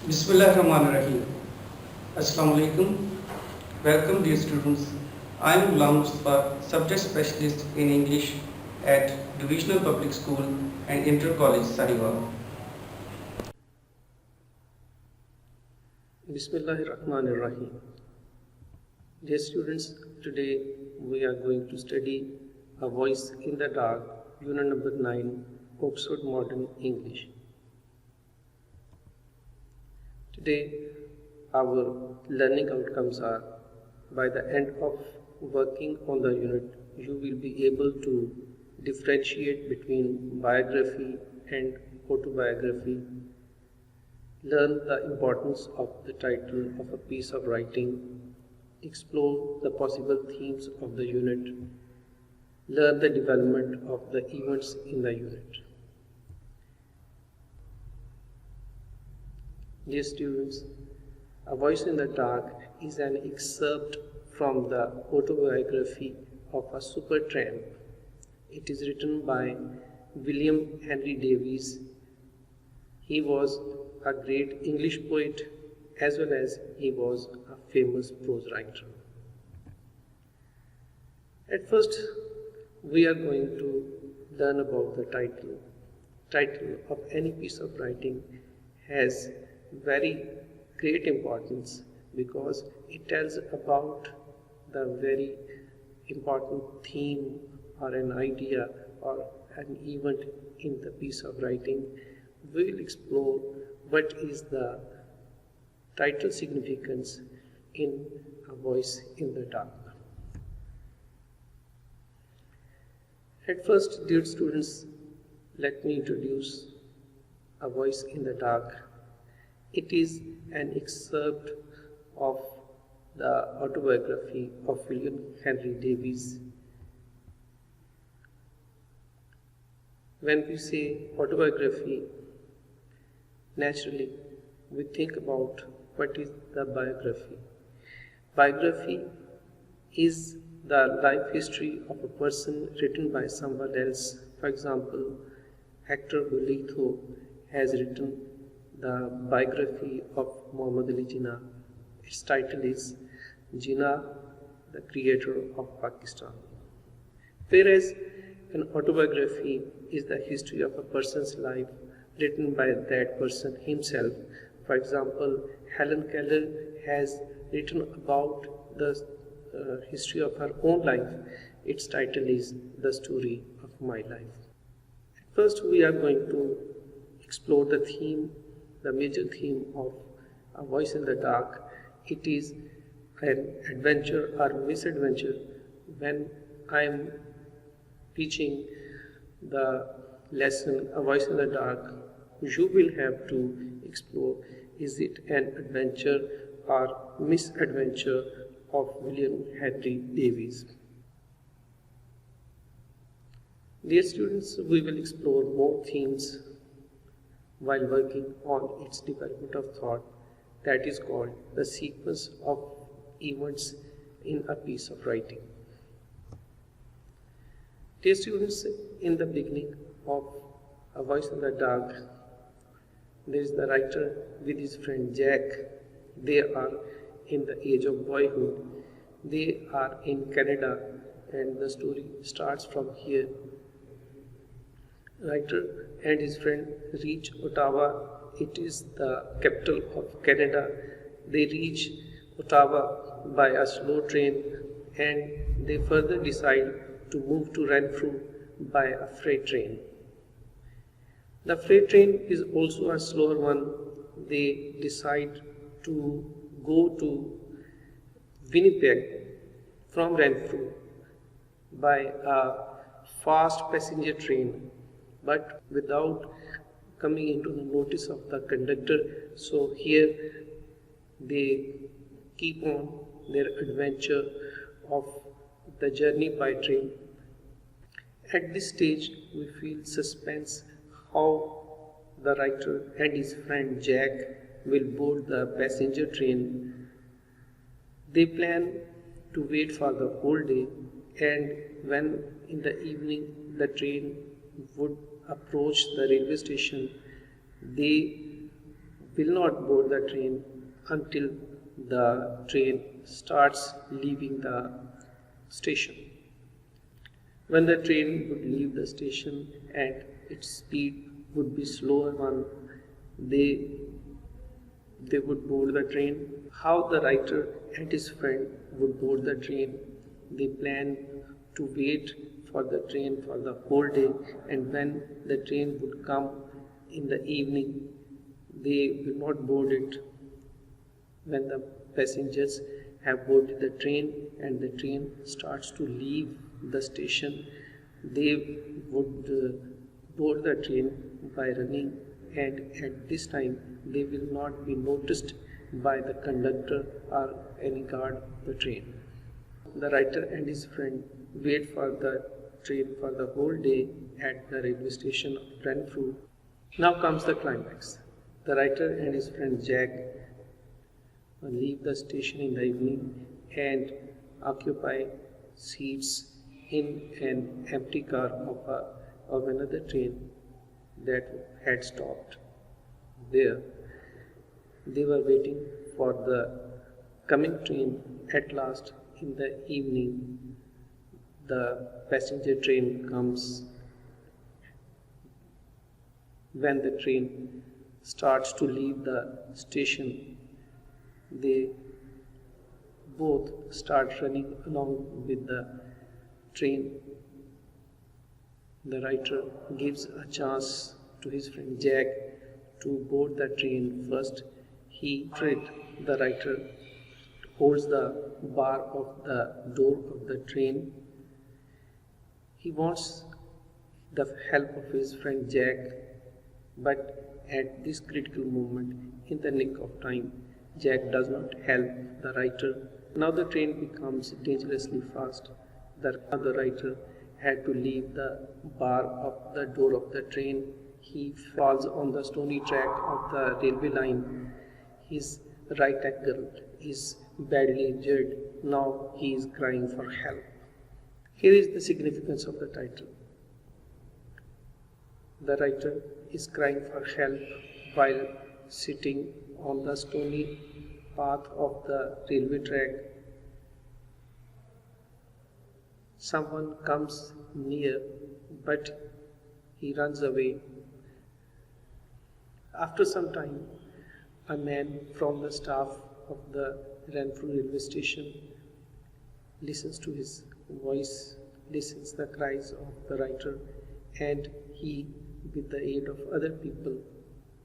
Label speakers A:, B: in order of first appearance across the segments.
A: Bismillahirrahmanirrahim. Assalamu alaikum. Welcome dear students. I am Ghulam Mustafa, subject specialist in English at Divisional Public School and Inter College Sahiwal.
B: Bismillahirrahmanirrahim. Dear students, today we are going to study A Voice in the Dark, Unit number 9, Oxford Modern English. Today, our learning outcomes are, by the end of working on the unit, you will be able to differentiate between biography and autobiography, learn the importance of the title of a piece of writing, explore the possible themes of the unit, learn the development of the events in the unit. Dear students, A Voice in the Dark is an excerpt from the autobiography of a supertramp. It is written by William Henry Davies. He was a great English poet as well as he was a famous prose writer. At first, we are going to learn about the title. Title of any piece of writing has very great importance because it tells about the very important theme or an idea or an event in the piece of writing. We will explore what is the title significance in A Voice in the Dark. At first, dear students, let me introduce A Voice in the Dark. It is an excerpt of the autobiography of William Henry Davies. When we say autobiography, naturally we think about what is the biography. Biography is the life history of a person written by someone else. For example, Hector Bolitho has written the biography of Muhammad Ali Jinnah. Its title is Jinnah, the Creator of Pakistan. Whereas an autobiography is the history of a person's life written by that person himself. For example, Helen Keller has written about the history of her own life. Its title is The Story of My Life. First, we are going to explore the theme, the major theme of A Voice in the Dark. It is an adventure or misadventure. When I am teaching the lesson A Voice in the Dark, you will have to explore, is it an adventure or misadventure of William Henry Davies. Dear students, we will explore more themes while working on its development of thought, that is called the sequence of events in a piece of writing. Dear students, in the beginning of A Voice in the Dark, there is the writer with his friend Jack. They are in the age of boyhood. They are in Canada and the story starts from here. Writer and his friend reach Ottawa. It is the capital of Canada. They reach Ottawa by a slow train and they further decide to move to Renfrew by a freight train. The freight train is also a slower one. They decide to go to Winnipeg from Renfrew by a fast passenger train, but without coming into the notice of the conductor. So here they keep on their adventure of the journey by train. At this stage, we feel suspense how the writer and his friend Jack will board the passenger train. They plan to wait for the whole day, and when in the evening the train would approach the railway station, they will not board the train until the train starts leaving the station. When the train would leave the station and its speed would be slower one, they would board the train. How the writer and his friend would board the train, they plan to wait for the train for the whole day, and when the train would come in the evening, they will not board it. When the passengers have boarded the train and the train starts to leave the station, they would board the train by running, and at this time they will not be noticed by the conductor or any guard of the train. The writer and his friend wait for the train for the whole day at the railway station of Renfrew. Now comes the climax. The writer and his friend Jack leave the station in the evening and occupy seats in an empty car of another train that had stopped there. They were waiting for the coming train. At last, in the evening, the passenger train comes. When the train starts to leave the station, they both start running along with the train. The writer gives a chance to his friend Jack to board the train first. The writer holds the bar of the door of the train. He wants the help of his friend Jack, but at this critical moment, in the nick of time, Jack does not help the writer. Now the train becomes dangerously fast. The writer had to leave the bar of the door of the train. He falls on the stony track of the railway line. His right ankle is badly injured. Now he is crying for help. Here is the significance of the title. The writer is crying for help while sitting on the stony path of the railway track. Someone comes near, but he runs away. After some time, a man from the staff of the Renfrew railway station listens to his voice, listens the cries of the writer, and he, with the aid of other people,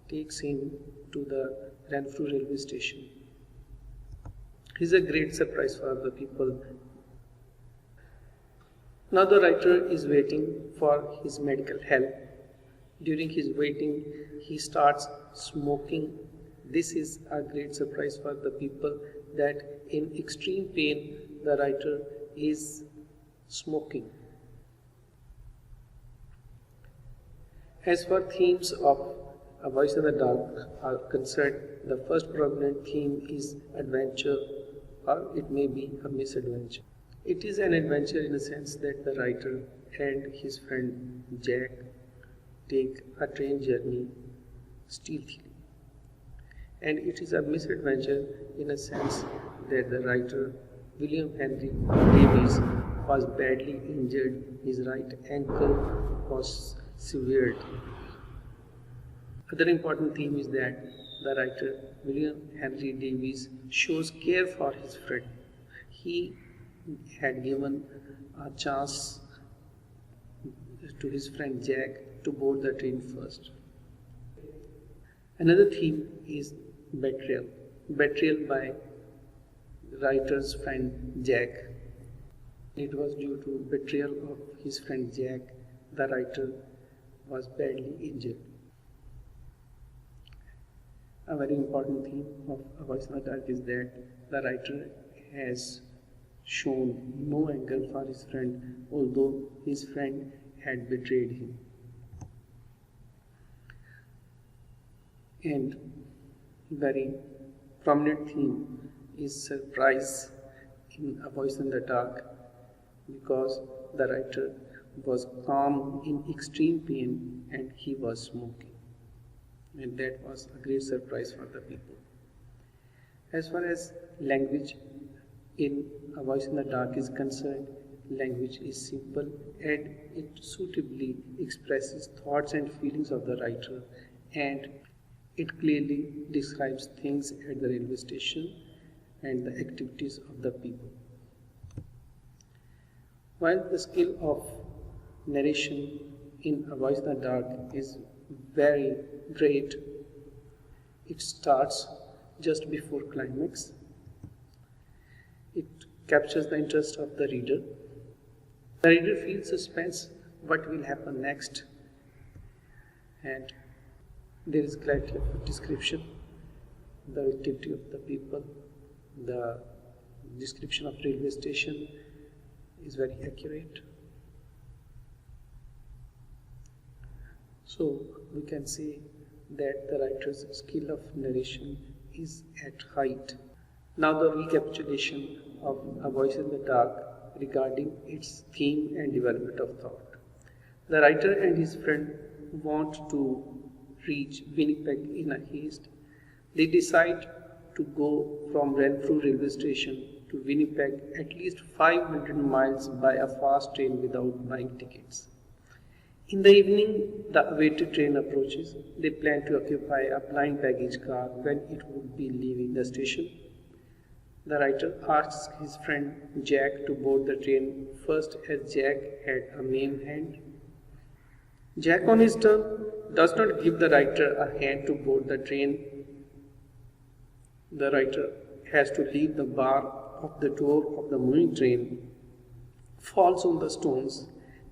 B: takes him to the Renfrew railway station. It is a great surprise for the people. Now the writer is waiting for his medical help. During his waiting, he starts smoking. This is a great surprise for the people that in extreme pain, the writer is smoking. As far themes of A Voice in the Dark are concerned, the first prominent theme is adventure, or it may be a misadventure. It is an adventure in the sense that the writer and his friend Jack take a train journey stealthily. And it is a misadventure in a sense that the writer, William Henry Davies, was badly injured. His right ankle was severed. Other important theme is that the writer, William Henry Davies, shows care for his friend. He had given a chance to his friend Jack to board the train first. Another theme is betrayal. Betrayal by the writer's friend Jack. It was due to betrayal of his friend Jack, the writer was badly injured. A very important theme of A Voice in the Dark is that the writer has shown no anger for his friend, although his friend had betrayed him. And very prominent theme is surprise in A Voice in the Dark, because the writer was calm in extreme pain and he was smoking. and that was a great surprise for the people. As far as language in A Voice in the Dark is concerned, language is simple and it suitably expresses thoughts and feelings of the writer, and it clearly describes things at the railway station and the activities of the people. While the skill of narration in A Voice in the Dark is very great, it starts just before climax. It captures the interest of the reader. The reader feels suspense, what will happen next, and there is clarity of description, the activity of the people, the description of railway station is very accurate. So we can say that the writer's skill of narration is at height. Now the recapitulation of A Voice in the Dark regarding its theme and development of thought. The writer and his friend want to reach Winnipeg in a haste. They decide to go from Renfrew railway station to Winnipeg at least 500 miles by a fast train without buying tickets. In the evening, the awaited train approaches. They plan to occupy a blind baggage car when it would be leaving the station. The writer asks his friend Jack to board the train first, as Jack had a maimed hand. Jack on his turn does not give the writer a hand to board the train. The writer has to leave the bar of the door of the moving train, falls on the stones,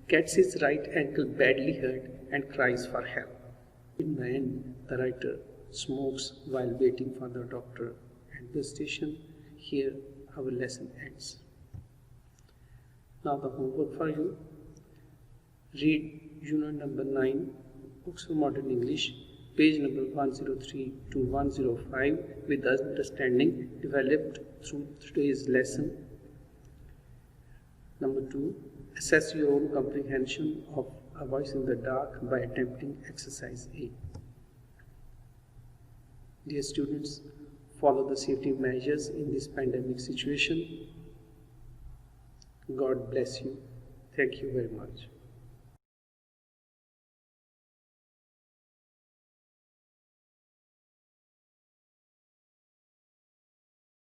B: gets his right ankle badly hurt and cries for help. In the end, the writer smokes while waiting for the doctor at the station. Here our lesson ends. Now the homework for you. Read unit number 9, Oxford Modern English, page number 103 to 105 with the understanding developed through today's lesson. Number 2, assess your own comprehension of A Voice in the Dark by attempting exercise A. Dear students, follow the safety measures in this pandemic situation. God bless you. Thank you very much.